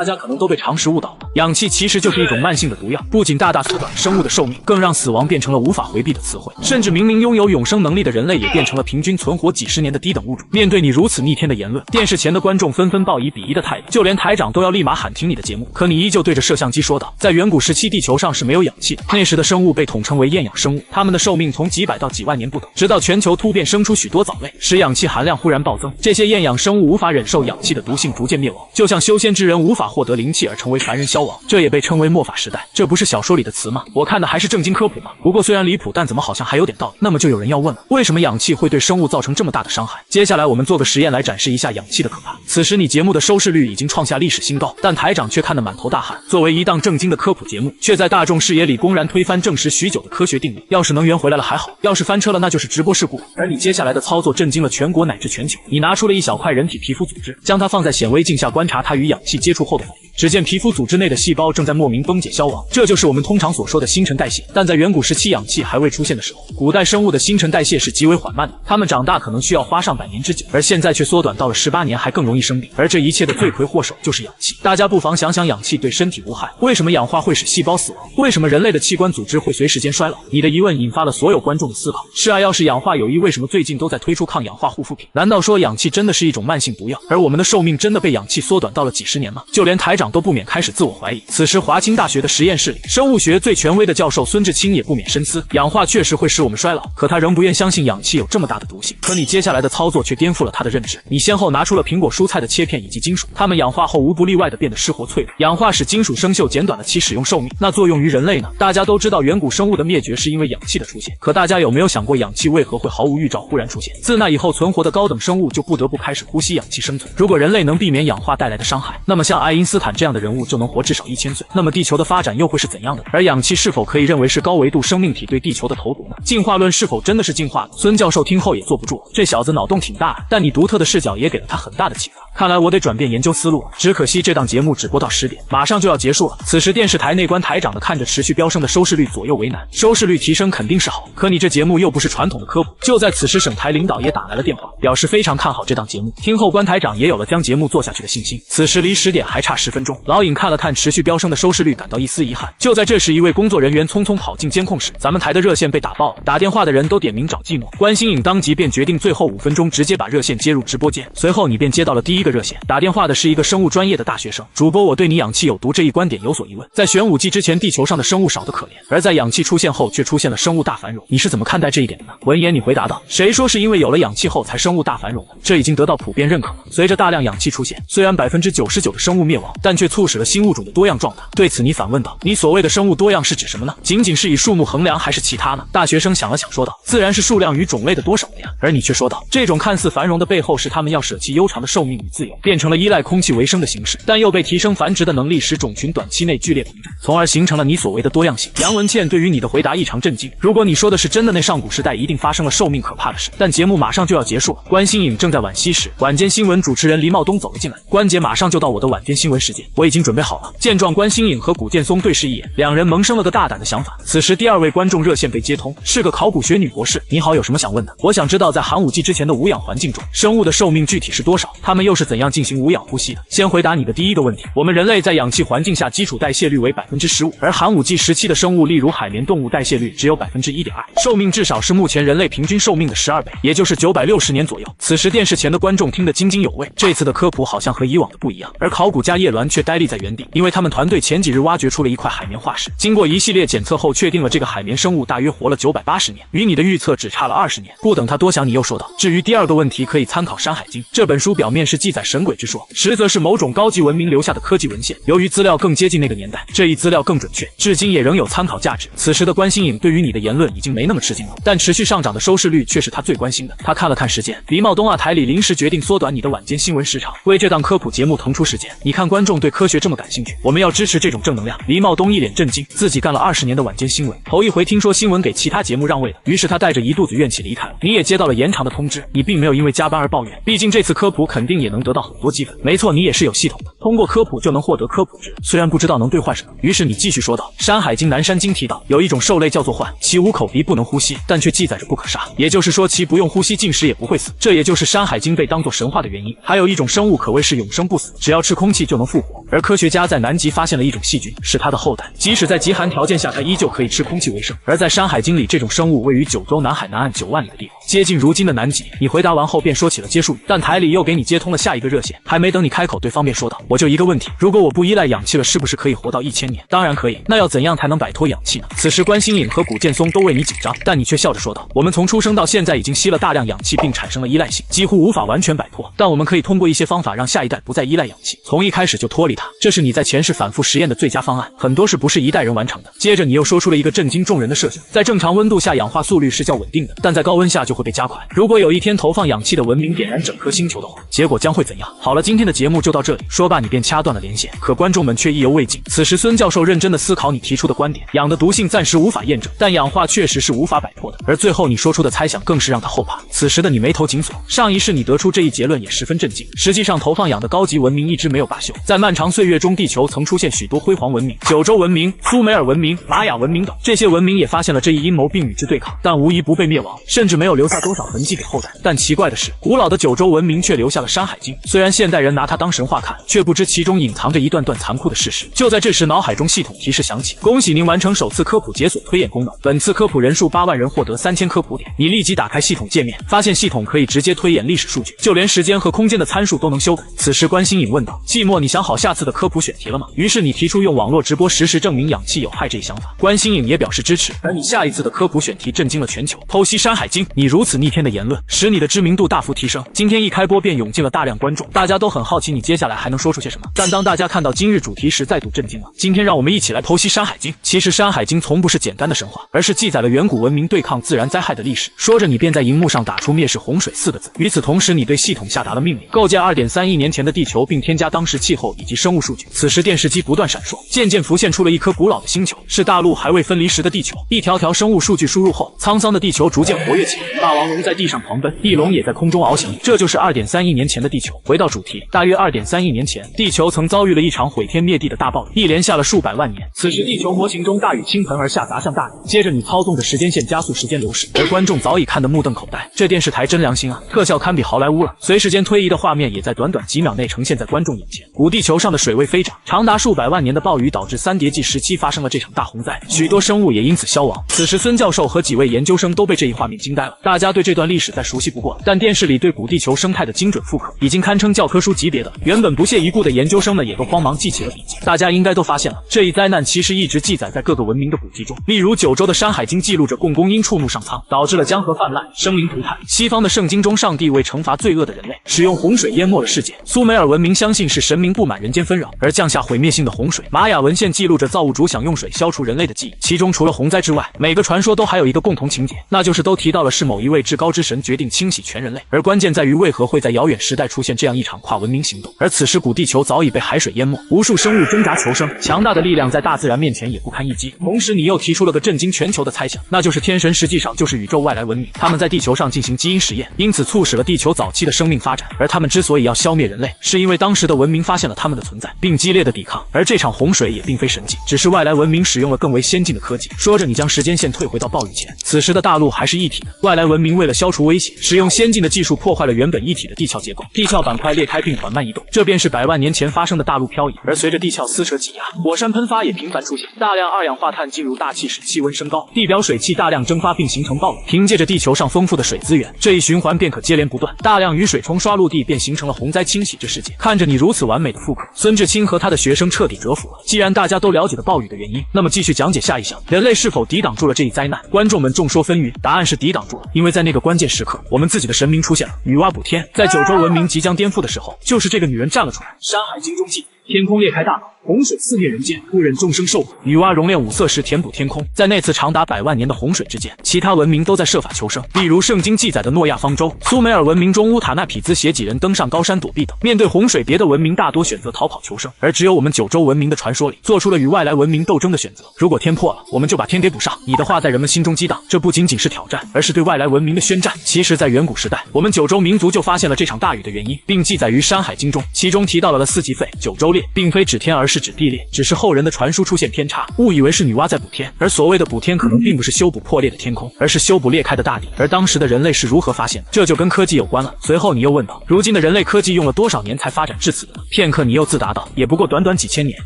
大家可能都被常识误导了，氧气其实就是一种慢性的毒药，不仅大大缩短了生物的寿命，更让死亡变成了无法回避的词汇，甚至明明拥有永生能力的人类也变成了平均存活几十年的低等物种。面对你如此逆天的言论，电视前的观众纷纷报以鄙夷的态度，就连台长都要立马喊停你的节目。可你依旧对着摄像机说道，在远古时期地球上是没有氧气的，那时的生物被统称为厌氧生物，它们的寿命从几百到几万年不等，直到全球突变生出许多藻类，使氧气含量忽然暴增，这些厌氧生物无法忍受氧气的毒性，逐渐灭亡，就像修仙之人无法获得灵气而成为凡人消亡，这也被称为末法时代。这不是小说里的词吗？我看的还是正经科普嘛。不过虽然离谱，但怎么好像还有点道理。那么就有人要问了，为什么氧气会对生物造成这么大的伤害？接下来我们做个实验来展示一下氧气的可怕。此时你节目的收视率已经创下历史新高，但台长却看得满头大汗。作为一档正经的科普节目，却在大众视野里公然推翻证实许久的科学定律。要是能源回来了还好，要是翻车了那就是直播事故。而你接下来的操作震惊了全国乃至全球。你拿出了一小块人体皮肤组织，将它放在显微镜下观察它与氧气接触后的反应。只见皮肤组织内的细胞正在莫名崩解消亡，这就是我们通常所说的新陈代谢。但在远古时期氧气还未出现的时候，古代生物的新陈代谢是极为缓慢的，它们长大可能需要花上百年之久，而现在却缩短到了18年，还更容易生病。而这一切的罪魁祸首就是氧气。大家不妨想想，氧气对身体无害，为什么氧化会使细胞死亡？为什么人类的器官组织会随时间衰老？你的疑问引发了所有观众的思考。是啊，要是氧化有益，为什么最近都在推出抗氧化护肤品？难道说氧气真的是一种慢性毒药，而我们的寿命真的被氧气缩短到了几十年吗？就连台长都不免开始自我怀疑。此时华清大学的实验室里，生物学最权威的教授孙志清也不免深思，氧化确实会使我们衰老，可他仍不愿相信氧气有这么大的毒性。可你接下来的操作却颠覆了他的认知，你先后拿出了苹果、蔬菜的切片以及金属，它们氧化后无不例外的变得湿活脆弱，氧化使金属生锈，减短了其使用寿命。那作用于人类呢？大家都知道远古生物的灭绝是因为氧气的出现，可大家有没有想过氧气为何会毫无预兆忽然出现？自那以后存活的高等生物就不得不开始呼吸氧气生存。如果人类能避免氧化带来的伤害，那么像爱因斯坦这样的人物就能活至少1000岁。那么地球的发展又会是怎样的？而氧气是否可以认为是高维度生命体对地球的投毒呢？进化论是否真的是进化的？孙教授听后也坐不住了，这小子脑洞挺大，但你独特的视角也给了他很大的启发。看来我得转变研究思路了。只可惜这档节目只播到10点，马上就要结束了。此时电视台内观台长的看着持续飙升的收视率左右为难，收视率提升肯定是好，可你这节目又不是传统的科普。就在此时，省台领导也打来了电话，表示非常看好这档节目。听后观台长也有了将节目做下去的信心。此时离10点还差10分钟，老尹看了看持续飙升的收视率，感到一丝遗憾。就在这时，一位工作人员匆匆跑进监控室，咱们台的热线被打爆了，打电话的人都点名找寂寞。关心颖当即便决定最后5分钟直接把热线接入直播间。随后你便接到了第一个热线，打电话的是一个生物专业的大学生。主播，我对你氧气有毒这一观点有所疑问。在玄武纪之前，地球上的生物少得可怜，而在氧气出现后却出现了生物大繁荣，你是怎么看待这一点的呢？闻言你回答道，谁说是因为有了氧气后才生物大繁荣的？这已经得到普遍认可了。随着大量氧气出现，虽然99%的生物灭亡，但却促使了新物种的多样壮大。对此你反问道，你所谓的生物多样是指什么呢？仅仅是以数目衡量还是其他呢？大学生想了想说道，自然是数量与种类的多少了呀。而你却说道，这种看似繁荣的背后是他们要舍弃悠长的寿命与自由，变成了依赖空气为生的形式，但又被提升繁殖的能力使种群短期内剧烈膨胀，从而形成了你所谓的多样性。杨文倩对于你的回答异常震惊，如果你说的是真的，那上古时代一定发生了寿命可怕的事。但节目马上就要结束了，关心颖正在惋惜时，晚间新闻主持人黎茂东走了进来，关姐马上就到我的晚间新闻时间，我已经准备好了。见状，关心颖和古建松对视一眼，两人萌生了个大胆的想法。此时第2位观众热线被接通，是个考古学女博士。你好，有什么想问的？我想知道在寒武纪之前的无氧环境中，生物的寿命具体是多少？它们又是怎样进行无氧呼吸的？先回答你的第一个问题，我们人类在氧气环境下基础代谢率为15%，而寒武纪时期的生物，例如海绵动物，代谢率只有1.2%，寿命至少是目前人类平均寿命的12倍，也就是960年左右。此时电视前的观众听得津津有味，这次的科普好像和以往的不一样，而考古家叶鸾却呆立在原地，因为他们团队前几日挖掘出了一块海绵化石，经过一系列检测后确定了这个海绵生物大约活了980年，与你的预测只差了20年。不等他多想，你又说道，至于第2个问题，可以参考《山海经》，这本书表面是记载神鬼之说，实则是某种高级文明留下的科技文献，由于资料更接近那个年代，这一资料更准确，至今也仍有参考价值。此时的关心颖对于你的言论已经没那么吃惊了，但持续上涨的收视率却是他最关心的。他看了看时间，黎茂东台里临时决定缩短你的晚间新闻时长，为这档科普节目腾出时间。你看观众对科学这么感兴趣，我们要支持这种正能量。黎茂东一脸震惊，自己干了20年的晚间新闻，头一回听说新闻给其他节目让位的，于是他带着一肚子怨气离开了。你也接到了延长的通知，你并没有因为加班而抱怨，毕竟这次科普肯定也能能得到很多积分。没错，你也是有系统的，通过科普就能获得科普值，虽然不知道能兑换什么。于是你继续说道，《山海经·南山经》提到，有一种兽类叫做獾，其无口鼻，不能呼吸，但却记载着不可杀，也就是说其不用呼吸进食也不会死，这也就是《山海经》被当作神话的原因。还有一种生物可谓是永生不死，只要吃空气就能复活。而科学家在南极发现了一种细菌，是它的后代，即使在极寒条件下，它依旧可以吃空气为生。而在《山海经》里，这种生物位于九州南海南岸9万里的地方，接近如今的南极。你回答完后便说起了接术语，但台里又给你接通了下一个热线，还没等你开口，对方便说道，我就一个问题，如果我不依赖氧气了，是不是可以活到1000年？当然可以，那要怎样才能摆脱氧气呢？此时关新颖和古剑松都为你紧张，但你却笑着说道，我们从出生到现在已经吸了大量氧气，并产生了依赖性，几乎无法完全摆脱，但我们可以通过一些方法让下一代不再依赖氧气，从一开始就脱离它，这是你在前世反复实验的最佳方案，很多是不是一代人完成的。接着你又说出了一个震惊众人的设想，在正常温度下氧化速率是较稳定的，但在高温下就会被加快。如果有一天投放氧气的文明点燃整颗星球的话，结果将会怎样？好了，今天的节目就到这里。说罢你便掐断了连线，可观众们却意犹未尽。此时孙教授认真地思考你提出的观点，氧的毒性暂时无法验证，但氧化确实是无法摆脱的。而最后你说出的猜想更是让他后怕。此时的你眉头紧锁，上一世你得出这一结论也十分震惊。实际上投放氧的高级文明一直没有罢休，在漫长岁月中，地球曾出现许多辉煌文明，九州文明、苏美尔文明、玛雅文明等，这些文明也发现了这一阴谋并与之对抗，但无疑不被灭亡，甚至没有留下多少痕迹给后代。但奇怪的是，古老的九州文明却留下了《山海经》，虽然现代人拿它当神话看，却不知其中隐藏着一段段残酷的事实。就在这时，脑海中系统提示响起，恭喜您完成首次科普解锁推演功能，本次科普人数8万人获得3000科普点。你立即打开系统界面，发现系统可以直接推演历史数据，就连时间和空间的参数都能修改。此时关新颖问道，寂寞，你想好下次的科普选题了吗？于是你提出用网络直播实时证明氧气有害这一想法，关新颖也表示支持。而你下一次的科普选题震惊了全球，剖析《山海经》，你如此逆天的言论使你的知名度大幅提升，今天一开播便涌进了大量观众，大家都很好奇你接下来还能说出些什么。但当大家看到今日主题时，再度震惊了。今天让我们一起来剖析《山海经》。其实《山海经》从不是简单的神话，而是记载了远古文明对抗自然灾害的历史。说着，你便在荧幕上打出灭世洪水4个字。与此同时，你对系统下达了命令，构建2.3亿年前的地球，并添加当时气候以及生物数据。此时电视机不断闪烁，渐渐浮现出了一颗古老的星球，是大陆还未分离时的地球。一条条生物数据输入后，沧桑的地球逐渐活跃起来，霸王龙在地上狂奔，翼龙也在空中翱翔。这就是2.3亿年前的地球。回到主题，大约2.3亿年前，地球曾遭遇了一场毁天灭地的大暴雨，一连下了数百万年。此时地球模型中大雨倾盆而下，砸向大地。接着你操纵着时间线加速时间流逝，而观众早已看得目瞪口呆。这电视台真良心啊，特效堪比好莱坞了。随时间推移的画面也在短短几秒内呈现在观众眼前。古地球上的水位飞涨，长达数百万年的暴雨导致三叠纪时期发生了这场大洪灾，许多生物也因此消亡。此时孙教授和几位研究生都被这一画面惊呆了。大家对这段历史再熟悉不过了，但电视里对古地球生态的精准复刻已经堪称教科书级别的。原本不屑一顾的研究生们也都慌忙记起了笔记。大家应该都发现了，这一灾难其实一直记载在各个文明的古籍中。例如九州的《山海经》记录着共工因触怒上苍，导致了江河泛滥，生灵涂炭。西方的圣经中，上帝为惩罚罪恶的人类，使用洪水淹没了世界。苏美尔文明相信是神明不满人间纷扰，而降下毁灭性的洪水。玛雅文献记录着造物主想用水消除人类的记忆，其中除了洪灾之外，每个传说都还有一个共同情节，那就是都提到了是某一位至高之神决定清洗全人类。而关键在于为何会在遥远时代出现这样一场跨文明行动。而此时古地球早已被海水淹没，无数生物挣扎求生，强大的力量在大自然面前也不堪一击。同时你又提出了个震惊全球的猜想，那就是天神实际上就是宇宙外来文明，他们在地球上进行基因实验，因此促使了地球早期的生命发展。而他们之所以要消灭人类，是因为当时的文明发现了他们的存在，并激烈的抵抗。而这场洪水也并非神迹，只是外来文明使用了更为先进的科技。说着，你将时间线退回到暴雨前，此时的大陆还是一体的。外来文明为了消除威胁，使用先进的技术破坏了原本一体的地壳结构，地壳板块裂开并缓慢移动，这便是百万年前发生的大陆漂移。而随着地壳撕扯挤压，火山喷发也频繁出现，大量二氧化碳进入大气使气温升高，地表水汽大量蒸发并形成暴雨。凭借着地球上丰富的水资源，这一循环便可接连不断，大量雨水冲刷陆地，便形成了洪灾清洗这世界。看着你如此完美的复刻，孙志清和他的学生彻底折服了。既然大家都了解了暴雨的原因，那么继续讲解下一项，人类是否抵挡住了这一灾难？观众们众说纷纭，答案是抵挡住了，因为在那个关键时刻，我们自己的神明出现了，女娲补天。在九州文明即将颠覆的时候，就是这个女人站了出来。《山海经》中记，天空裂开大口，洪水肆虐人间，不忍众生受苦。女娲熔炼五色石填补天空，在那次长达100万年的洪水之间，其他文明都在设法求生，例如圣经记载的诺亚方舟、苏美尔文明中乌塔纳匹兹携几人登上高山躲避等。面对洪水，别的文明大多选择逃跑求生，而只有我们九州文明的传说里做出了与外来文明斗争的选择。如果天破了，我们就把天给补上。你的话在人们心中激荡，这不仅仅是挑战，而是对外来文明的宣战。其实，在远古时代，我们九州民族就发现了这场大雨的原因，并记载于《山海经》中，其中提到了四季废、九州裂，并非指天，而是指地裂，只是后人的传输出现偏差，误以为是女娲在补天，而所谓的补天可能并不是修补破裂的天空，而是修补裂开的大地。而当时的人类是如何发现的？这就跟科技有关了。随后你又问道，如今的人类科技用了多少年才发展至此的呢？片刻你又自答道，也不过短短几千年，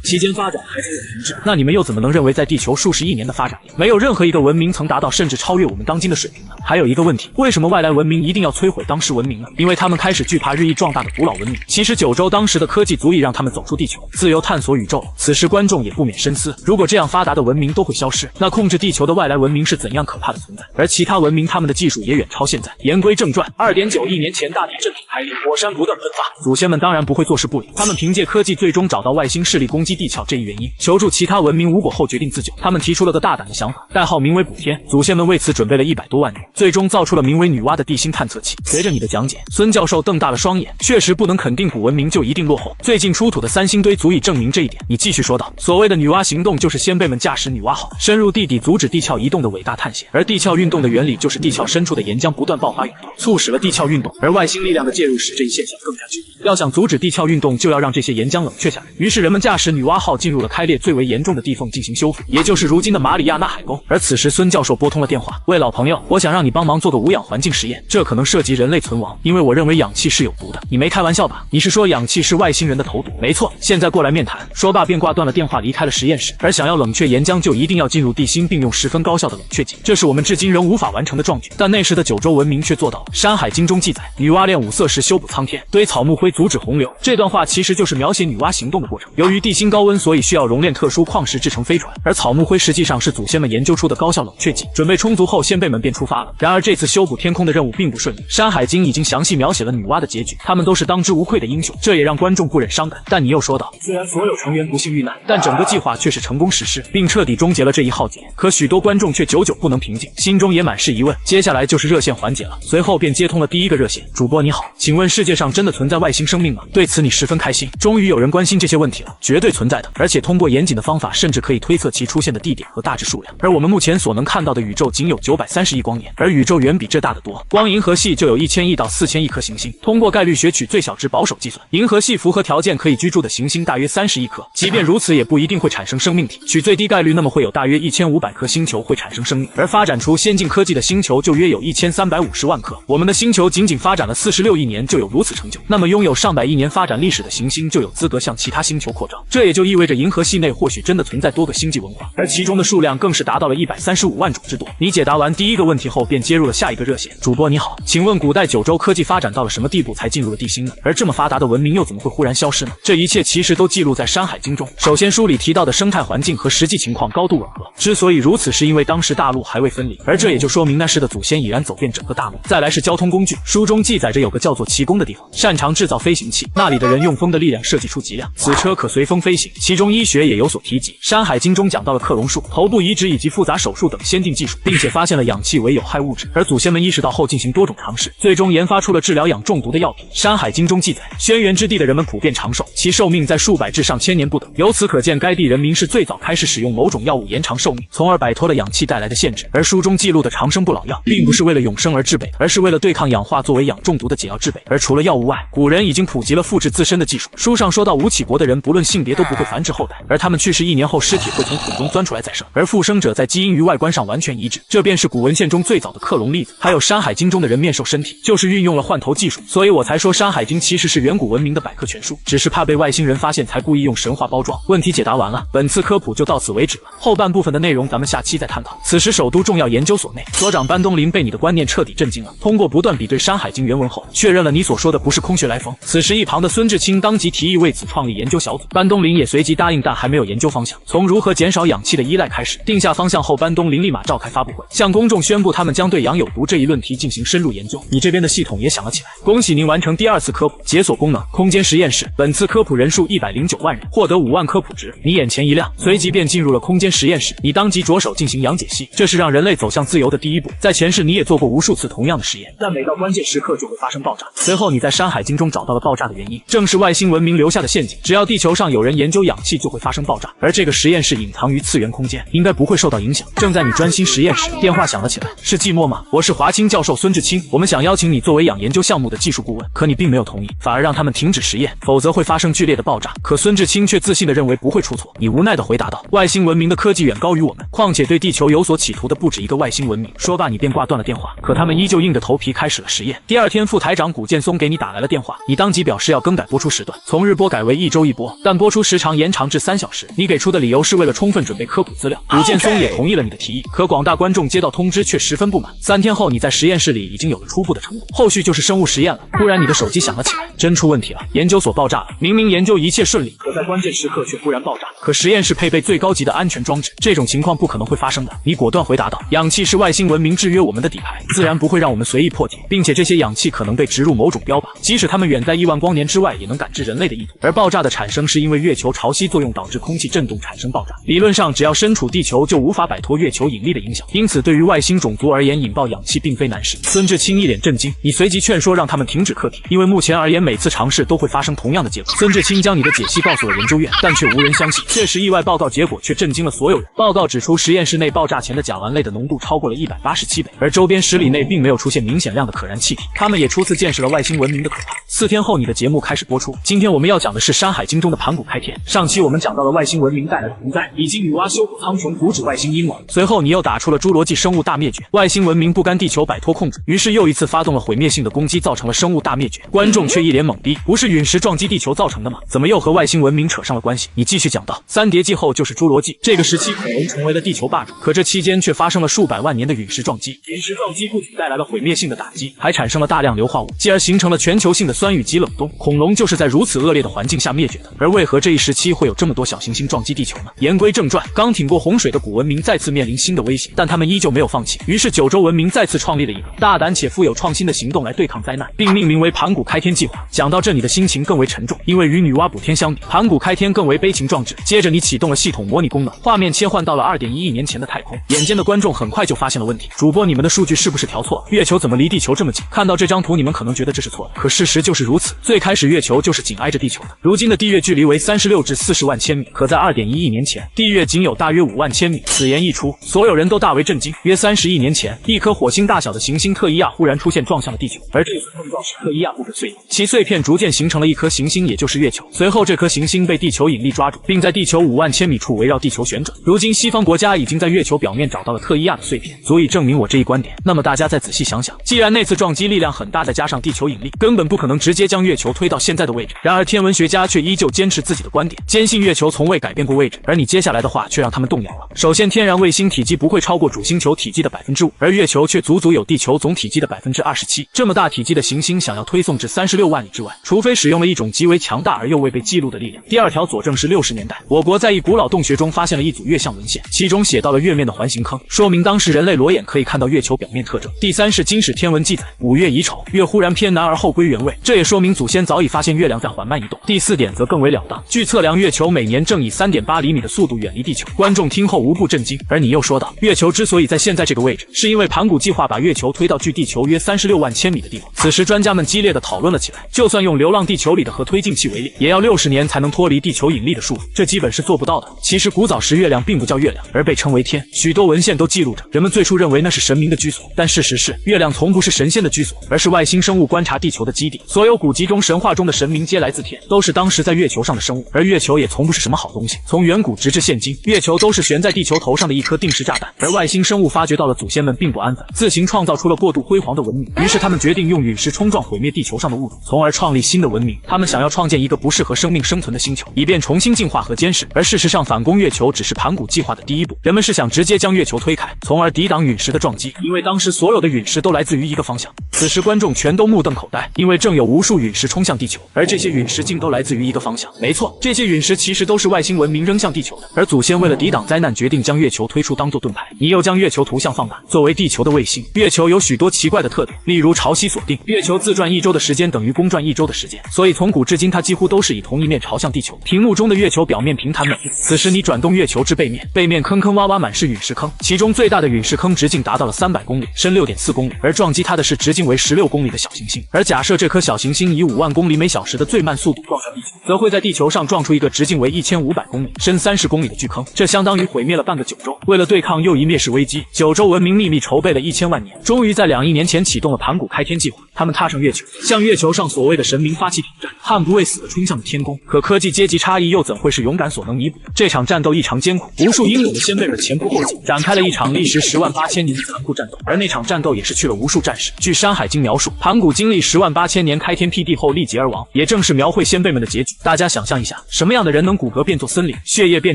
期间发展还才有停滞。那你们又怎么能认为在地球数十亿年的发展里，没有任何一个文明曾达到甚至超越我们当今的水平呢？还有一个问题，为什么外来文明一定要摧毁当时文明呢？因为他们开始惧怕日益壮大的古老文明。其实九州当时的科技足以让他们走出地球，自由探索宇宙。此时观众也不免深思，如果这样发达的文明都会消失，那控制地球的外来文明是怎样可怕的存在？而其他文明他们的技术也远超现在。言归正传，2.9亿年前大地震土开裂，火山不断喷发，祖先们当然不会坐视不理，他们凭借科技最终找到外星势力攻击地壳这一原因，求助其他文明无果后决定自救。他们提出了个大胆的想法，代号名为补天。祖先们为此准备了100多万年，最终造出了名为女娲的地心探测器。随着你的讲解，孙教授瞪大了双眼，确实不能肯定古文明就一定落后，最近出土的3星堆足以证明这一点。你继续说道，所谓的女娲行动就是先辈们驾驶女娲号深入地底，阻止地壳移动的伟大探险。而地壳运动的原理就是地壳深处的岩浆不断爆发涌动，促使了地壳运动，而外星力量的介入使这一现象更加剧烈。要想阻止地壳运动，就要让这些岩浆冷却下来。于是人们驾驶女娲号进入了开裂最为严重的地缝进行修复，也就是如今的马里亚纳海沟。而此时孙教授拨通了电话，喂，老朋友，我想让你帮忙做个无氧环境实验，这可能涉及人类存亡，因为我认为氧气是有毒的。你没开玩笑吧？你是说氧气是外星人的投毒？没错，现在过来面谈。说罢便挂断了电话，离开了实验室。而想要冷却岩浆，就一定要进入地心，并用十分高效的冷却剂，这是我们至今仍无法完成的壮举。但那时的九州文明却做到了。《山海经》中记载，女娲炼五色石修补苍天，堆草木灰阻止洪流。这段话其实就是描写女娲行动的过程。由于地心高温，所以需要熔炼特殊矿石制成飞船，而草木灰实际上是祖先们研究出的高效冷却剂。准备充足后，先辈们便出发了。然而这次修补天空的任务并不顺利，《山海经》已经详细描写了女娲的结局，他们都是当之无愧的英雄，这也让观众不忍伤感。但你又说道，虽然所有成员不幸遇难，但整个计划却是成功实施，并彻底终结了这一浩劫。可许多观众却久久不能平静，心中也满是疑问。接下来就是热线环节了，随后便接通了第一个热线。主播你好，请问世界上真的存在外星生命吗？对此你十分开心，终于有人关心这些问题了，绝对存在的，而且通过严谨的方法，甚至可以推测其出现的地点和大致数量。而我们目前所能看到的宇宙仅有930亿光年，而宇宙远比这大得多，光银河系就有1000亿到4000亿颗行星。通过概率学取最小值保守计算，银河系符合条件可以居住的行星大约30亿颗，即便如此也不一定会产生生命体。取最低概率，那么会有大约1500颗星球会产生生命，而发展出先进科技的星球就约有1350万颗。我们的星球仅仅发展了46亿年就有如此成就，那么拥有上百亿年发展历史的行星就有资格向其他星球扩张。这也就意味着银河系内或许真的存在多个星际文化，而其中的数量更是达到了135万种之多。你解答完第一个问题后，便接入了下一个热线。主播你好，请问古代九州科技发展到了什么地步才进入了地心呢？而这么发达的文明又怎么会忽然消失呢？这一切其实都记录在《山海经》中。首先，书里提到的生态环境和实际情况高度吻合，之所以如此，是因为当时大陆还未分离，而这也就说明那时的祖先已然走遍整个大陆。再来是交通工具，书中记载着有个叫做奇宫的地方，擅长制造飞行器，那里的人用风的力量设计出脊梁，此车可随风飞行。其中医学也有所提及，《山海经》中讲到了克隆术、头部移植以及复杂手术等先进技术，并且发现了氧气为有害物质。而祖先们意识到后，进行多种尝试，最终研发出了治疗氧中毒的药品。《山海经》中记载，轩辕之地的人们普遍长寿，其寿命在数百至上千年不等。由此可见，该地人民是最早开始使用某种药物延长寿命，从而摆脱了氧气带来的限制。而书中记录的长生不老药，并不是为了永生而制备，而是为了对抗氧化作为氧中毒的解药制备。而除了药物外，古人已经普及了复制自身的技术。书上说到，吴起国的人不论性别都不会繁殖后代，而他们去世1年后，尸体会从土中钻出来再生，而复生者在基因与外观上完全一致，这便是古文献中最早的克隆例子。还有《山海经》中的人面兽身体，就是运用了换头技术，所以我才说《山海经》其实是远古文明的百科全书，只是怕被外星人发现才故意用神话包装。问题解答完了，本次科普就到此为止了，后半部分的内容咱们下期再探讨。此时首都重要研究所内，所长班东林被你的观念彻底震惊了，通过不断比对《山海经》原文后，确认了你所说的不是空穴来风。此时一旁的孙志清当即提议为此创立研究小组，班东林也随即答应，但还没有研究方向，从如何减少氧气的依赖开始。定下方向后，班东林立马召开发布会，向公众宣布他们将对氧有毒这一论题进行深入研究。你这边的系统也响了起来，恭喜您完成第2次科普，解锁功能空间实验室。本次科普人数数109万人，获得5万科普值。你眼前一亮，随即便进入了空间实验室。你当即着手进行氧解析，这是让人类走向自由的第一步。在前世你也做过无数次同样的实验，但每到关键时刻就会发生爆炸。随后你在《山海经》中找到了爆炸的原因，正是外星文明留下的陷阱。只要地球上有人研究氧气，就会发生爆炸。而这个实验室隐藏于次元空间，应该不会受到影响。正在你专心实验时，电话响了起来。是寂寞吗？我是华清教授孙志清，我们想邀请你作为氧研究项目的技术顾问，可你并没有同意，反而让他们停止实验，否则会发生剧烈的爆炸。可孙志清却自信地认为不会出错。你无奈地回答道：外星文明的科技远高于我们，况且对地球有所企图的不止一个外星文明。说罢，你便挂断了电话。可他们依旧硬着头皮开始了实验。第二天，副台长古建松给你打来了电话，你当即表示要更改播出时段，从日播改为1周1播，但播出时长延长至3小时。你给出的理由是为了充分准备科普资料。古建松也同意了你的提议，可广大观众接到通知却十分不满。3天后，你在实验室里已经有了初步的成果，后续就是生物实验了。突然，你的手机响了起来，真出问题了，研究所爆炸了。明明研究一切顺利，可在关键时刻却忽然爆炸。可实验室配备最高级的安全装置，这种情况不可能会发生的。你果断回答道：氧气是外星文明制约我们的底牌，自然不会让我们随意破解，并且这些氧气可能被植入某种标靶，即使它们远在亿万光年之外，也能感知人类的意图。而爆炸的产生是因为月球潮汐作用导致空气震动产生爆炸。理论上，只要身处地球就无法摆脱月球引力的影响，因此对于外星种族而言，引爆氧气并非难事。孙志清一脸震惊，你随即劝说让他们停止课题，因为目前而言每次尝试都会发生同样的结果。孙志清将你的解析告诉了研究院，但却无人相信。确实，意外报告结果却震惊了所有人。报告指出，实验室内爆炸前的甲烷类的浓度超过了187倍，而周边10里内并没有出现明显量的可燃气体。他们也初次见识了外星文明的可怕。4天后，你的节目开始播出。今天我们要讲的是《山海经》中的盘古开天。上期我们讲到了外星文明带来的洪灾，以及女娲修补苍穹阻止外星阴谋。随后你又打出了侏罗纪生物大灭绝，外星文明不甘地球摆脱控制，于是又一次发动了毁灭性的攻击，造成了生物大灭绝。观众却一脸懵逼，不是陨石撞击地球造成的吗？怎么又和外星文明扯上了关系？你继续讲到，三叠纪后就是侏罗纪，这个时期恐龙成为了地球霸主，可这期间却发生了数百万年的陨石撞击。陨石撞击不仅带来了毁灭性的打击，还产生了大量硫化物，继而形成了全球性的酸雨及冷冻。恐龙就是在如此恶劣的环境下灭绝的。而为何这一时期会有这么多小行星撞击地球呢？言归正传，刚挺过洪水的古文明再次面临新的威胁，但他们依旧没有放弃。于是九州文明再次创立了一个大胆且富有创新的行动来对抗灾难，并命名为盘古开天计划。讲到这，你的心情更为沉重，因为与女娲补天相比，盘古开天更为悲情壮志。接着你启动了系统模拟功能，画面切换到了2.1亿年前的太空。眼尖的观众很快就发现了问题，主播你们的数据是不是调错了？月球怎么离地球这么近？看到这张图，你们可能觉得这是错的，可事实就是如此。最开始月球就是紧挨着地球的，如今的地月距离为36至40万千米，可在2.1亿年前，地月仅有大约5万千米。此言一出，所有人都大为震惊。约30亿年前，一颗火星大小的行星特伊亚忽然出现，撞向了地球，而这次碰撞使特伊亚部分碎裂，其碎片逐渐形成了一颗行星，也就是月球。随后这颗行星被地球引力抓住，并在地球5万千米处围绕地球旋转。如今西方国家已经在月球表面找到了特伊亚的碎片，足以证明我这一观点。那么大家再仔细想想，既然那次撞击力量很大，再加上地球引力，根本不可能直接将月球推到现在的位置。然而天文学家却依旧坚持自己的观点，坚信月球从未改变过位置。而你接下来的话却让他们动摇了。首先，天然卫星体积不会超过主星球体积的5%，而月球却足足有地球总体积的27%。这么大体积的行星想要推送至36万里之外，除非使用了一种极为强大而又未被记录的力量。第二条佐证是60年代，我国在一古老洞穴中发现了一组月相文献，其中写到了月面的环形坑，说明当时人类裸眼可以看到月球表面特征。第三是金史天文记载，5月乙丑，月忽然偏南而后归原位，这也说明祖先早已发现月亮在缓慢移动。第四点则更为了当，据测量，月球每年正以3.8厘米的速度远离地球。观众听后无不震惊，而你又说道，月球之所以在现在这个位置，是因为盘古计划把月球推到距地球约36万千米的地方。此时专家们激烈地讨论了起来，就算用流浪地球里的核推进器为例，也要60年才能脱离地球引力的束缚，这基本是做不到的。其实古早时月亮并不叫月亮，而被称为天，许多文献都记录着，人们最初认为那是神明的居所，但事实是月亮从不是神仙的居所，而是外星生物观察地球的基地。所有古籍中神话中的神明皆来自天，都是当时在月球上的生物，而月球也从不是什么好东西。从远古直至现今，月球都是悬在地球头上的一颗定时炸弹。而外星生物发觉到了祖先们并不安分，自行创造出了过度辉煌的文明，于是他们决定用陨石冲撞毁灭地球上的物种，从而创立新的文明。他们想要创建一个不适合生命生存的星球，以便重新进化和监视。而事实上，反攻月球只是盘古计划的第一步，人们是想直接将月球推开，从而抵挡陨石的撞击，因为当时所有的陨石都来自于一个方向。此时观众全都目瞪口呆，因为正有无数陨石冲向地球，而这些陨石竟都来自于一个方向。没错，这些陨石其实都是外星文明扔向地球的，而祖先为了抵挡灾难，决定将月球推出当作盾牌。你又将月球图像放大，作为地球的卫星，月球有许多奇怪的特点，例如潮汐锁定，月球自转1周的时间等于公转1周的时间，所以从古至今它几乎都是是以同一面朝向地球。屏幕中的月球表面平坦美丽，此时你转动月球至背面，背面坑坑洼洼满是陨石坑，其中最大的陨石坑直径达到了300公里，深6.4公里，而撞击它的是直径为16公里的小行星。而假设这颗小行星以5万公里每小时的最慢速度撞上地球，则会在地球上撞出一个直径为1500公里、深30公里的巨坑，这相当于毁灭了半个九州。为了对抗又一灭世危机，九州文明秘密筹备了1000万年，终于在2亿年前启动了盘古开天计划。他们踏上月球，向月球上所谓的神明发起挑战，悍不畏死地冲向了天宫。可科技阶级差异又怎会是勇敢所能弥补的？这场战斗异常艰苦，无数英勇的先辈们前仆后继，展开了一场历时108000年的残酷战斗。而那场战斗也是去了无数战士。据《山海经》描述，盘古经历108000年开天辟地后力竭而亡，也正是描绘先辈们的结局。大家想象一下，什么样的人能骨骼变作森林，血液变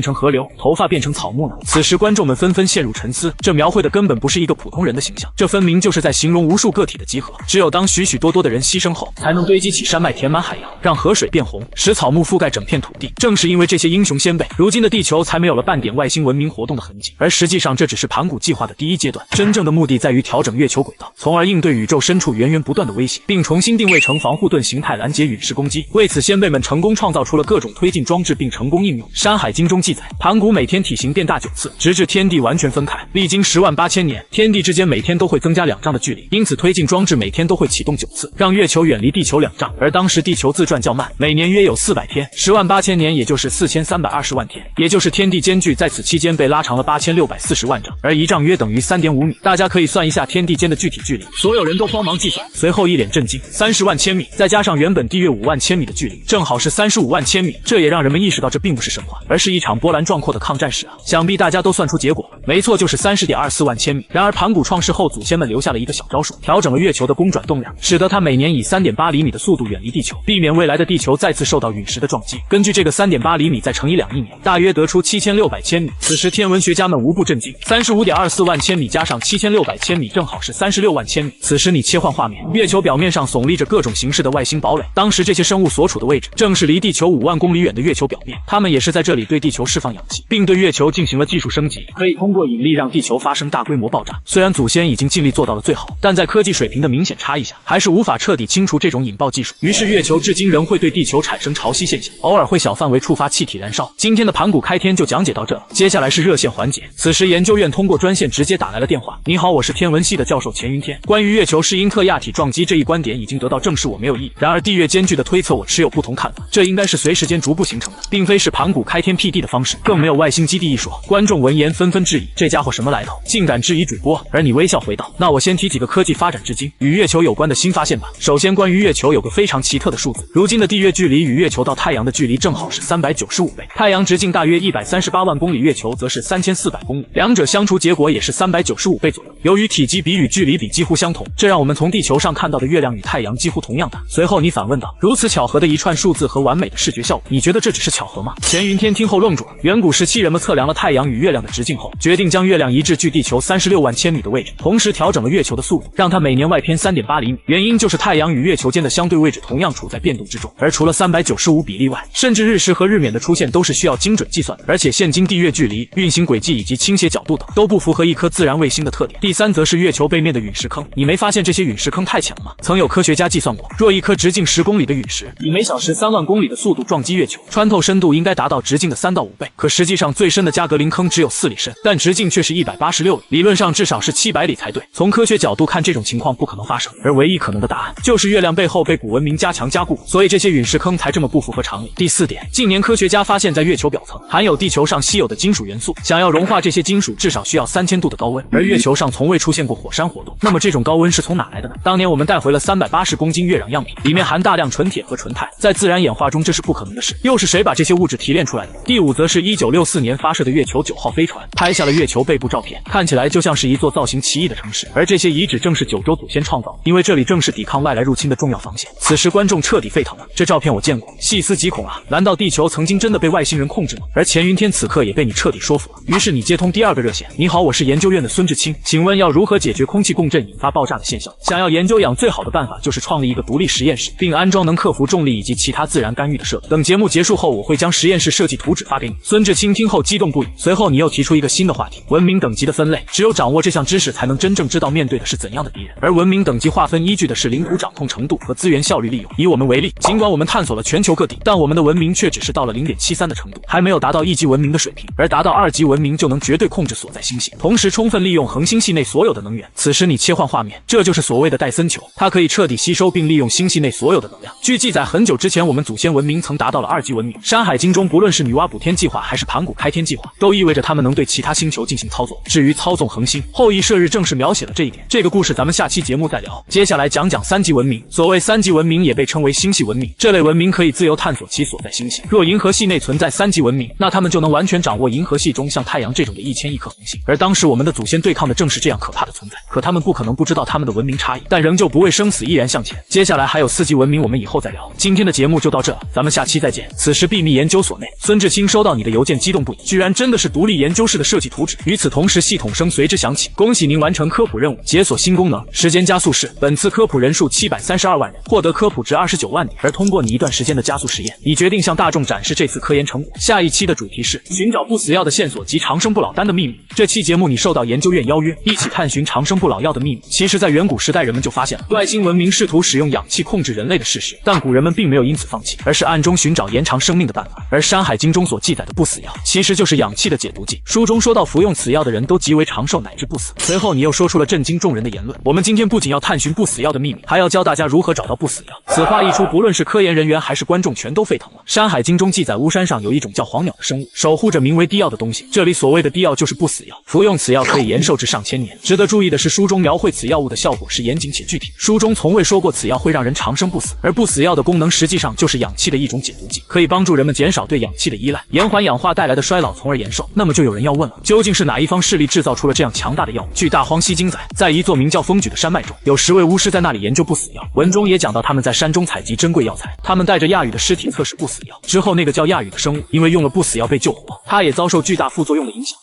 成河流，头发变成草木呢？此时观众们纷纷陷入沉思，这描绘的根本不是一个普通人的形象，这分明就是在形容无数个体的集合。只有当许许多多的人牺牲后，才能堆积起山脉，填满海洋，让河水变红，使草木覆盖整片土地。正是因为这些英雄先辈，如今的地球才没有了半点外星文明活动的痕迹。而实际上，这只是盘古计划的第一阶段，真正的目的在于调整月球轨道，从而应对宇宙深处源源不断的威胁，并重新定位成防护盾形态，拦截陨石攻击。为此，先辈们成功创造出了各种推进装置，并成功应用。《山海经》中记载，盘古每天体型变大9次，直至天地完全分开。历经108000年，天地之间每天都会增加2丈的距离，因此推进装置每天都会启动9次，让月球远离地球2丈。而当时地球自转较慢，每年约有400天，108000年也就是4320万天，也就是天地间距在此期间被拉长了8640万丈，而1丈约等于3.5米。大家可以算一下天地间的具体距离，所有人都慌忙计算，随后一脸震惊，30万千米，再加上原本地约5万千米的距离，正好是35万千米。这也让人们意识到这并不是神话，而是一场波澜壮阔的抗战史啊！想必大家都算出结果了，没错，就是30.24万千米。然而盘古创世后，祖先们留下了一个小招数，调整了月球的公转动量，使得它每年以3.8厘米的速度远离地球，避免未来的地球再次受到陨石的撞击。根据这个3.8厘米再乘以2亿年，大约得出7600千米。此时天文学家们无不震惊，35.24万千米加上7600千米，正好是36万千米。此时你切换画面，月球表面上耸立着各种形式的外星堡垒，当时这些生物所处的位置，正是离地球5万公里远的月球表面。它们也是在这里对地球释放氧气，并对月球进行了技术升级，可以通过引力让地球发生大规模爆炸。虽然祖先已经尽力做到了最好，但在科技水平的明显差异下，还是无法彻底清除这种引爆技术。于是月球至今仍会对地球产生潮汐现象，偶尔会小范围触发气体燃烧。今天的盘古开天就讲解到这，接下来是热线环节。此时研究院通过专线直接打来了电话。你好，我是天文系的教授钱云天。关于月球是因特亚体撞击这一观点已经得到证实，我没有异议。然而地月间距的推测我持有不同看法，这应该是随时间逐步形成的，并非是盘古开天辟地的方式，更没有外星基地一说。观众闻言纷纷质疑，这家伙什么来头，竟敢质疑主播？而你微笑回道，那我先提几个科技发展至今与月球有关的新发现吧。首先，关于月球有个非常奇特的数字，如今的地月距离与月球到太阳的距离正好是395倍，太阳直径大约138万公里，月球则是3400公里，两者相除结果也是395倍左右。由于体积比与距离比几乎相同，这让我们从地球上看到的月亮与太阳几乎同样大。随后你反问道，如此巧合的一串数字和完美的视觉效果，你觉得这只是巧合吗？钱云天听后愣住了。远古时期人们测量了太阳与月亮的直径后，决定将月亮移至距地球36万千米的位置，同时调整了月球的速度，让它每年外偏3.8厘米。原因就是太阳与月球间的相对位置同样处在变动之中，而除了395比例外，甚至日食和日冕的出现都是需要精准计算的。而且现今地月距离、运行轨迹以及倾斜角度等都不符合一颗自然卫星的特点。第三则是月球背面的陨石坑，你没发现这些陨石坑太浅了吗？曾有科学家计算过，若一颗直径10公里的陨石以每小时3万公里的速度撞击月球，穿透深度应该达到直径的3到5倍。可实际上最深的加格林坑只有4里深，但直径却是186里，理论上至少是700里才对。从科学角度看，这种情况不可能发生，而唯一可能的答案就是月亮背后被古文明加强加固，所以这些陨石坑才这么不符合常理。第四点，近年科学家发现在月球表层含有地球上稀有的金属元素，想要融化这些金属至少需要3000度的高温，而月球上从未出现过火山活动。那么这种高温是从哪来的呢？当年我们带回了380公斤月壤样品，里面含大量纯铁和纯钛，在自然演化中这是不可能的事，又是谁把这些物质提炼出来的？第五则是1964年发射的月球9号飞船拍下了月球背部照片，看起来就像是一座造型奇异的城市，而这些遗址正是九州祖先创造的，因为这里正是抵抗外来入侵的重要防线。此时观众彻底沸腾了，这照片我见过，细思极恐啊！难道地球曾经真的被外星人控制吗？而钱云天此刻也被你彻底说服了，于是你接通第二个热线。你好，我是研究院的孙志清，请问要如何解决空气共振引发爆炸的现象？想要研究氧，最好的办法就是创立一个独立实验室，并安装能克服重力以及其他自然干预的设备。等节目结束后，我会将实验室设计图纸发给你。孙志清听后激动不已，随后你又提出一个新的话题，文明等级的分类。只有掌握这项知识，才能真正知道面对的是怎样的敌人。而文明等级划分依据的是领土掌控程度和资源效率利用。以我们为例，尽管我们探索了全球各地，但我们的文明却只是到了 0.73 的程度，还没有达到1级文明的水平。而达到2级文明就能绝对控制所在星系，同时充分利用恒星系内所有的能源。此时你切换画面，这就是所谓的戴森球，它可以彻底吸收并利用星系内所有的能量。据记载，很久之前我们祖先文明曾达到了2级文明。山海经中不论是女娲补天计划还是盘古开天计划，都意味着他们能对其他星球进行操作。至于操纵恒星，后羿射日正是描写了这一点。这个故事咱们下期节目再聊。接下来讲讲3级文明。所谓3级文明也被称为星系文明，这类文明可以自由探索其所在星系。若银河系内存在3级文明，那他们就能完全掌握银河系中像太阳这种的1000亿颗恒星。而当时我们的祖先对抗的正是这样可怕的存在，可他们不可能不知道他们的文明差异，但仍旧不畏生死，毅然向前。接下来还有4级文明，我们以后再聊。今天的节目就到这，咱们下期再见。此时秘密研究所内，孙志清收到你的邮件激动不已，居然真的是独立研究室的设计图纸。与此同时，系统声随之响起，恭喜您完成科普任务，解锁新功能，时间加速式。本次科普人数732万人，获得科普值29万点。而通过你一段时间的加速实验，你决定向大众展示这次科研成果。下一期的主题是寻找不死药的线索及长生不老丹的秘密。这期节目你受到研究院邀约，一起探寻长生不老药的秘密。其实在远古时代，人们就发现了外星文明试图使用氧气控制人类的事实，但古人们并没有因此放弃，而是暗中寻找延长生命的办法。而山海经中所记载的不死药，其实就是氧气的解毒剂。书中说到服用此药的人都极为长寿乃至不死。随后你又说出了震惊众人的言论。我们今天不仅要探寻不死药的秘密，还要教大家如何找到不死药。此话一出，不论是科研人员还是观众全都沸腾了。山海经中记载，巫山上有一种叫黄鸟的生物，守护着名为滴药的东西。这里所谓的滴药就是不死药，服用此药可以延寿至上千年。值得注意的是，书中描绘此药物的效果是严谨且具体，书中从未说过此药会让人长生不死。而不死药的功能实际上就是氧气的一种解毒剂，可以帮助人们减少对氧气的依赖，延缓氧化带来的衰老，从而延寿。那么就有人要问了，究竟是哪一方势力制造出了这样强大的药物？据《大荒西经》载，在一座名叫风举的山脉中，有10位巫师在那里研究不死药。文中也讲到他们在山中采集珍贵药材，他们带着亚羽的尸体测试不死药，之后那个叫亚羽的生物因为用了不死药被救活，他也遭受巨大副作用的影响，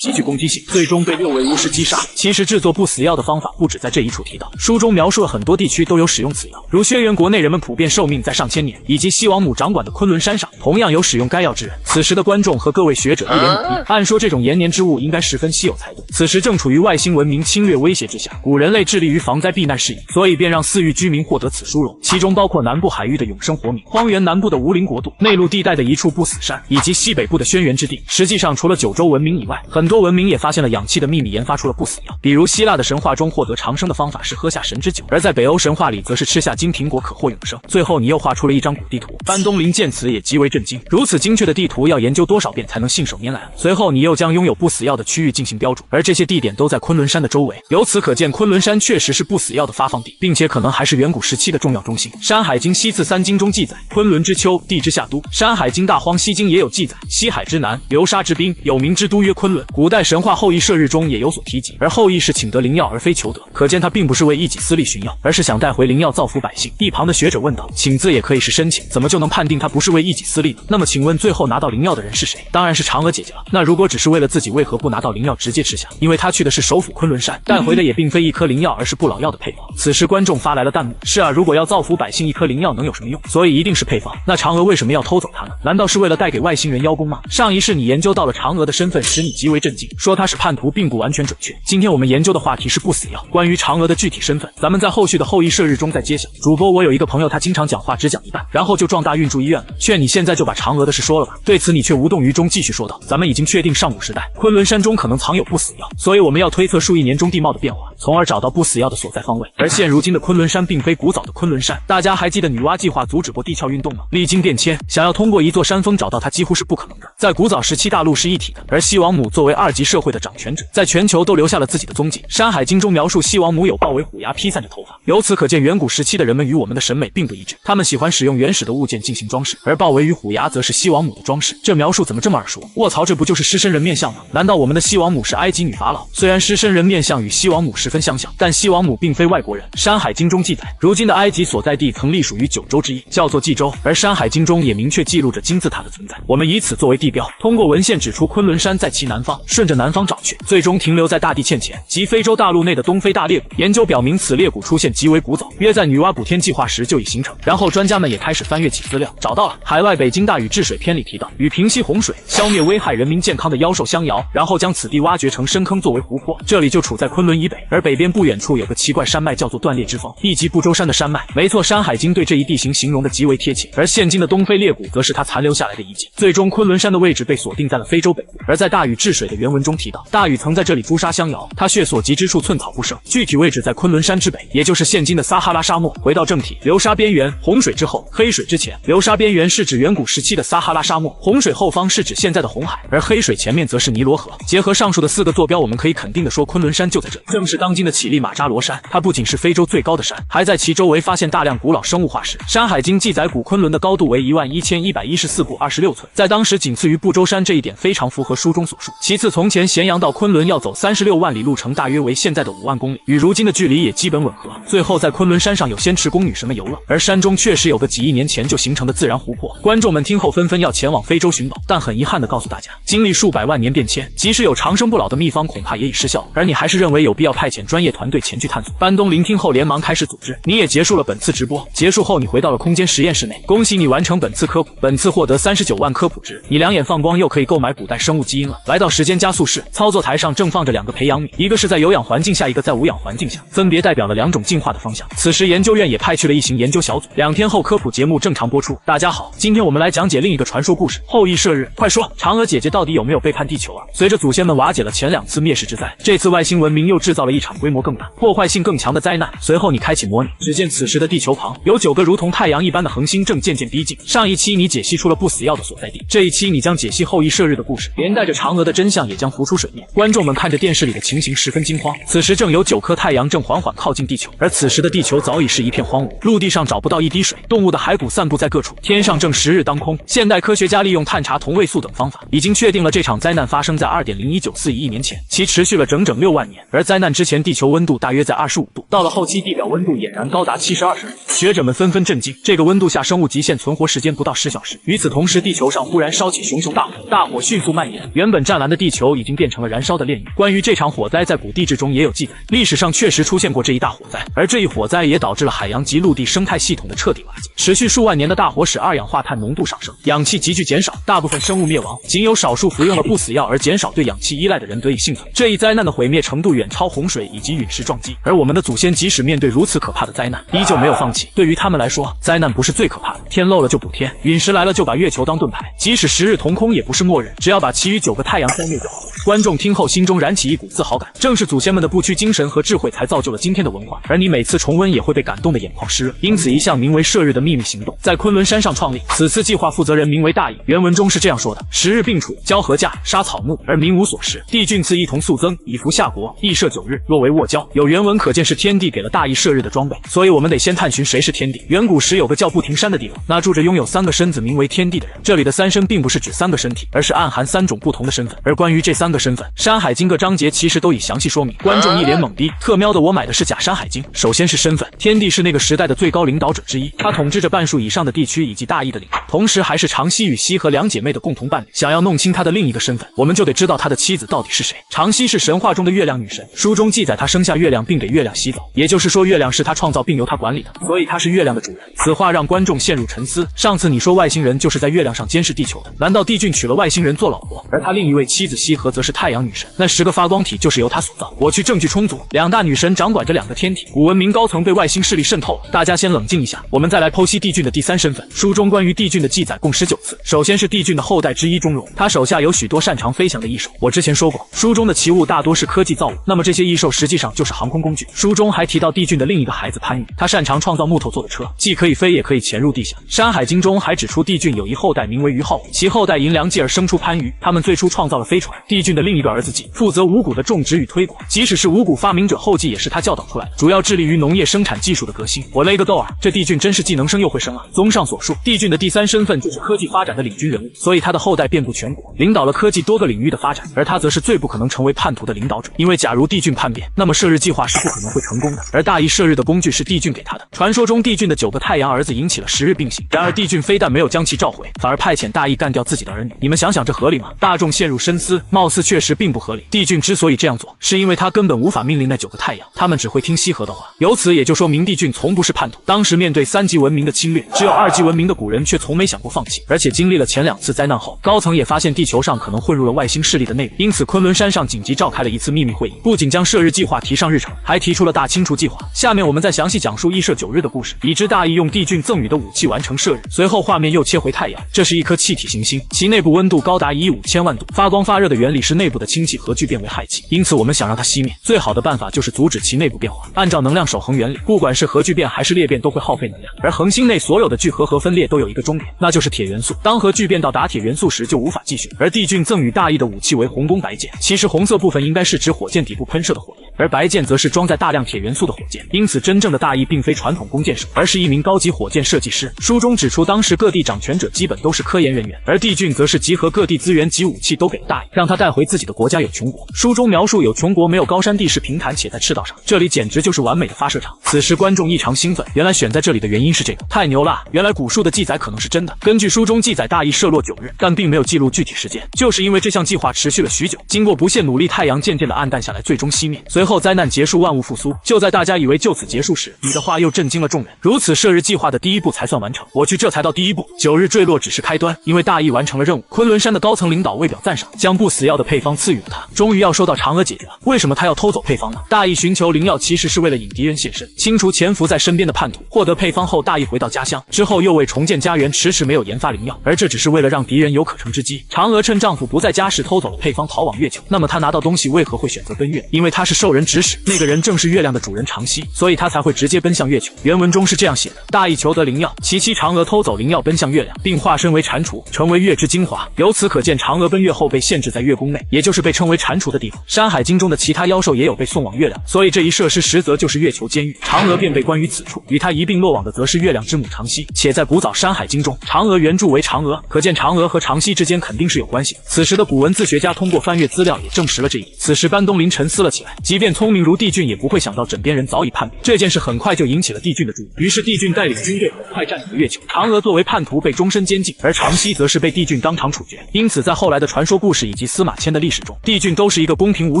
极具攻击性，最终被6位巫师击杀。其实制作不死药的方法不止在这一处提到，书中描述了很多地区都有使用此药，如轩辕国内人们普遍寿命在上千年，以及西王母掌管的昆仑山上同样有使用该药之人。此时的观众和各位学者一脸懵逼，按说这种延年之物应该十分稀有才对。此时正处于外星文明侵略威胁之下，古人类致力于防灾避难事宜，所以便让4域居民获得此殊荣，其中包括南部海域的永生活民、荒原南部的无灵国度、内陆地带的一处不死山，以及西北部的轩辕之地。实际上除了九州文明以外，很多文明也发现了氧气的秘密，研发出了不死药。比如希腊的神话中获得长生的方法是喝下神之酒，而在北欧神话里则是吃下金苹果可获永生。最后你又画出了一张古地图，班东林见此也极为震惊，如此精确的地图要研究多少遍才能信手拈来？随后你又将拥有不死药的区域进行标注，而这些地点都在昆仑山的周围。由此可见，昆仑山确实是不死药的发放地，并且可能还是远古时期的重要中心。山海经西次3经中记载，昆仑之丘，地之下都。山海经大荒西经也有记载，西海之南，流沙之滨，有名之都曰昆仑。古代神话后羿射日中也有所提及，而后羿是请得灵药而非求得，可见他并不是为一己私利寻药，而是想带回灵药造福百姓。一旁的学者问道，请字也可以是申请，怎么就能判定他不是为一己私利呢？那么请问最后拿到灵药的人是谁？当然是嫦娥姐姐了。那如果只是为了自己，为何不拿到灵药直接吃下？因为他去的是首府昆仑山，带回的也并非一颗灵药，而是不老药的配方。此时观众发来了弹幕，是啊，如果要造福百姓，一颗灵药能有什么用？所以一定是配方。那嫦娥为什么要偷走它呢？难道是为了带给外星人邀功吗？上一世你研究到了嫦娥的身份，使你极为震惊，说她是叛徒并不完全准确。今天我们研究的话题是不死药，关于嫦娥的具体身份，咱们在后续的后羿射日中再揭晓。主播，我有一个朋友，他经常讲话只讲一半，然后就撞大运住医院了，劝你现在就把嫦娥的事说了吧。对此你却无动于衷，继续说道，咱们已经确定上古时代昆仑山中可能藏有不死药，所以我们要推测数亿年中地貌的变化，从而找到不死药的所在方位。而现如今的昆仑山并非古早的昆仑山，大家还记得女娲计划阻止过地壳运动吗？历经变迁，想要通过一座山峰找到它几乎是不可能的。在古早时期，大陆是一体的，而西王母作为2级社会的掌权者，在全球都留下了自己的踪迹。山海经中描述西王母有豹尾虎牙披散着头发，由此可见远古时期的人们与我们的审美并不一致，他们喜欢使用原始的物件进行装饰，而豹尾与虎牙则是西王母的装饰。这描述怎么这么耳熟？卧槽，这不就是狮身人面像吗？难道我们的西王母是埃及女法老？虽然狮身人面像与西王母十分分相像。但西王母并非外国人，《山海经》中记载，如今的埃及所在地曾隶属于九州之一，叫做冀州，而《山海经》中也明确记录着金字塔的存在。我们以此作为地标，通过文献指出昆仑山在其南方，顺着南方找去，最终停留在大地堑前及非洲大陆内的东非大裂谷。研究表明，此裂谷出现极为古早，约在女娲补天计划时就已形成。然后专家们也开始翻阅起资料，找到了海外北京大禹治水篇里提到，与平息洪水、消灭危害人民健康的妖兽相遥，然后将此地挖掘成深坑作为湖泊。这里就处在昆仑以北，而北边不远处有个奇怪山脉，叫做断裂之峰，亦即不周山的山脉。没错，《山海经》对这一地形形容的极为贴切，而现今的东非裂谷则是它残留下来的遗迹。最终，昆仑山的位置被锁定在了非洲北部。而在大禹治水的原文中提到，大禹曾在这里诛杀相遥，他血所及之处寸草不生，具体位置在昆仑山之北，也就是现今的撒哈拉沙漠。回到正题，流沙边缘，洪水之后，黑水之前。流沙边缘是指远古时期的撒哈拉沙漠，洪水后方是指现在的红海，而黑水前面则是尼罗河。结合上述的4个坐标，我们可以肯定的说，昆仑山就在这里，正是当今的乞力马扎罗山。它不仅是非洲最高的山，还在其周围发现大量古老生物化石。《山海经》记载，古昆仑的高度为11114步26寸，在当时仅次于不周山，这一点非常符合书中所述。其次，从前咸阳到昆仑要走36万里路程，大约为现在的5万公里，与如今的距离也基本吻合。最后，在昆仑山上有仙池宫女神们游乐，而山中确实有个几亿年前就形成的自然湖泊。观众们听后纷纷要前往非洲寻宝，但很遗憾地告诉大家，经历数百万年变迁，即使有长生不老的秘方，恐怕也已失效。而你还是认为有必要派遣专业团队前去探索。班东聆听后连忙开始组织。你也结束了本次直播，结束后你回到了空间实验室内，恭喜你完成本次科普，本次获得39万科普值，你两眼放光，又可以购买古代生物基因了。来到时间加速室，操作台上正放着2个培养皿，一个是在有氧环境下，一个在无氧环境下，分别代表了2种进化的方向。此时研究院也派去了一行研究小组。2天后科普节目正常播出。大家好，今天我们来讲解另一个传说故事——后羿射日。快说，嫦娥姐姐到底有没有背叛地球啊？随着祖先们瓦解了前2次灭世之灾，这次外星文明又制造了一场规模更大、破坏性更强的灾难。随后你开启模拟，只见此时的地球旁有9个如同太阳一般的恒星正渐渐逼近。上一期你解析出了不死药的所在地，这一期你将解析后羿射日的故事，连带着嫦娥的真相也将浮出水面。观众们看着电视里的情形十分惊慌，此时正有9颗太阳正缓缓靠近地球，而此时的地球早已是一片荒芜，陆地上找不到一滴水，动物的骸骨散布在各处，天上正时日当空。现代科学家利用探查同位素等方法，已经确定了这场灾难发生在2.01941亿年前，其持续了整整6万年。而灾难之前，地球温度大约在25度，到了后期，地表温度俨然高达72摄氏度。学者们纷纷震惊，这个温度下生物极限存活时间不到10小时。与此同时，地球上忽然烧起熊熊大火，大火迅速蔓延，原本湛蓝的地球已经变成了燃烧的炼狱。关于这场火灾，在古地质中也有记载，历史上确实出现过这一大火灾，而这一火灾也导致了海洋及陆地生态系统的彻底瓦解。持续数万年的大火使2氧化碳浓度上升，氧气急剧减少，大部分生物灭亡，仅有少数服用了不死药而减少对氧气依赖的人得以幸存。这一灾难的毁灭程度远超洪水以及陨石撞击，而我们的祖先即使面对如此可怕的灾难，依旧没有放弃。对于他们来说，灾难不是最可怕的，天漏了就补天，陨石来了就把月球当盾牌，即使10日同空也不是末日，只要把其余9个太阳消灭就好。观众听后心中燃起一股自豪感，正是祖先们的不屈精神和智慧才造就了今天的文化，而你每次重温也会被感动的眼眶湿润。因此，一项名为射日的秘密行动在昆仑山上创立。此次计划负责人名为大禹，原文中是这样说的：10日并处，交禾稼，杀草木，而民无所食。帝俊赐一同速增，以服夏国。羿射9日，若为沃交。有原文可见是天帝给了大禹射日的装备，所以我们得先探寻谁是天帝。远古时有个叫不停山的地方，那住着拥有3个身子名为天帝的人。这里的3身并不是指3个身体，而是暗含3种不同的身份。而关于这3个身份，《山海经》各章节其实都已详细说明。观众一脸懵逼，特喵的，我买的是假《山海经》。首先是身份，天帝是那个时代的最高领导者之一，他统治着半数以上的地区以及大邑的领土，同时还是长息与羲和2姐妹的共同伴侣。想要弄清他的另一个身份，我们就得知道他的妻子到底是谁。长息是神话中的月亮女神，书中记载她生下月亮并给月亮洗澡，也就是说月亮是他创造并由他管理的，所以他是月亮的主人。此话让观众陷入沉思。上次你说外星人就是在月亮上监视地球的，难道帝俊娶了外星人做老婆，而他另一位妻子羲和则是太阳女神？那10个发光体就是由他所造。我去，证据充足，2大女神掌管着2个天体，古文明高层被外星势力渗透了。大家先冷静一下，我们再来剖析帝俊的第3身份。书中关于帝俊的记载共19次。首先是帝俊的后代之一钟嵘，他手下有许多擅长飞翔的异兽。我之前说过，书中的奇物大多是科技造物，那么这些异兽实际上就是航空工具。书中还提到帝俊的另一个孩子潘禺，他擅长创造木头做的车，既可以飞也可以潜入地下。《山海经》中还指出帝俊有一后代名为于浩，其后代迎良继而生出潘禺，他们最初创造了飞船。帝俊的另一个儿子季负责五谷的种植与推广，即使是五谷发明者后继也是他教导出来的，主要致力于农业生产技术的革新。我勒个豆啊，这帝俊真是既能生又会生啊！综上所述，帝俊的第三身份就是科技发展的领军人物，所以他的后代遍布全国，领导了科技多个领域的发展，而他则是最不可能成为叛徒的领导者，因为假如帝俊叛变，那么射日计划是不可能会成功的，而大义射日的工具是帝俊给他的。传说中帝俊的9个太阳儿子引起了10日并行，然而帝俊非但没有将其召回，反而派遣大义干掉自己的儿女，你们想想这合理吗？大众陷入深思，貌似确实并不合理。帝俊之所以这样做，是因为他根本无法命令那9个太阳，他们只会听西河的话，由此也就说明帝俊从不是叛徒。当时面对3级文明的侵略，只有2级文明的古人却从没想过放弃，而且经历了前2次灾难后，高层也发现地球上可能混入了外星势力的内部，因此昆仑山上紧急召开了一次秘密会议，不仅将射日计划提上日程，还提出了大清除计划。下面我们再详细讲述羿射9日的故事。已知大义用帝俊赠予的武器完成射日，随后画面又切回太阳，这是一颗气体行星，其内部温度高达1亿5千万度，发光发热的原理是内部的氢气和聚变为氦气，因此我们想让它熄灭，最好的办法就是阻止其内部变化。按照能量守恒原理，不管是核聚变还是裂变都会耗费能量，而恒星内所有的聚合和分裂都有一个终点，那就是铁元素。当核聚变到达铁元素时就无法继续。而帝俊赠予大义的武器为红弓白箭，其实红色部分应该是指火箭底部喷射的火焰，而白箭则是装载大量铁元素的火箭，因此真正的大义并非传统弓箭手，而是一名高级火箭设计师。书中指出，当时各地掌权者基本都是科研人员，而帝俊则是集合各地资源及武器都给了大义，让他带回自己的国家有穷国。书中描述有穷国没有高山地势平坦且在赤道上，这里简直就是完美的发射场。此时观众异常兴奋，原来选在这里的原因是这个，太牛了！原来古书的记载可能是真的。根据书中记载，大义射落9日，但并没有记录具体时间，就是因为这项计划持续了许久，经过不懈努力，太阳渐渐的暗淡下来，最终熄灭。随后灾难结束，万物复苏。就在大家以为就此结束时，你的话又震惊了众人。如此射日计划的第1步才算完成。我去，这才到第1步，9日坠落只是开端，因为大义完成了任务。昆仑山的高层领导为表赞赏，将不死药的配方赐予了他。终于要收到嫦娥解决了。为什么他要偷走配方呢？大义寻求灵药其实是为了引敌人现身，清除潜伏在身边的叛徒。获得配方后，大义回到家乡之后，又为重建家园迟迟没有研发灵药，而这只是为了让敌人有可乘之机。嫦娥趁丈夫不在家时偷走了配方，逃往月球。那么她拿到东西为何会选择奔月？因为她是受人指使，那个人正是月亮的主人长息，所以她才会直接奔向月球。原文中是这样写的：大义求得灵药，其妻嫦娥偷走灵药奔向月亮，并化身为蟾蜍，成为月之精华。由此可见，嫦娥奔月后被限制在月宫内，也就是被称为蟾蜍的地方。山海经中的其他妖兽也有被送往月亮，所以这一设施实则就是月球监狱。嫦娥便被关于此处，与她一并落网的则是月亮之母长息，且在古早山海经中，嫦娥原著为嫦娥，可见嫦娥和长息之间肯定是有关系的。此时的古文字学家通过翻阅资料也证实了这一点。此时班东林沉思了起来，即便聪明如帝俊也不会想到枕边人早已叛变，这件事很快就引起了帝俊的注意。于是帝俊带领军队很快占领了月球，嫦娥作为叛徒被终身监禁，而长息则是被帝俊当场处决。因此在后来的传说故事以及司马迁的历史中，帝俊都是一个公平无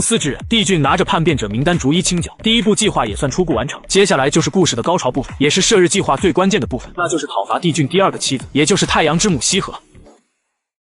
私之人。帝俊拿着叛变者名单逐一清剿，第1步计划也算初步完成。接下来就是故事的高潮部分，也是射日计划最关键的部分，那就是讨伐帝俊第2个妻子，也就是太阳之母羲和。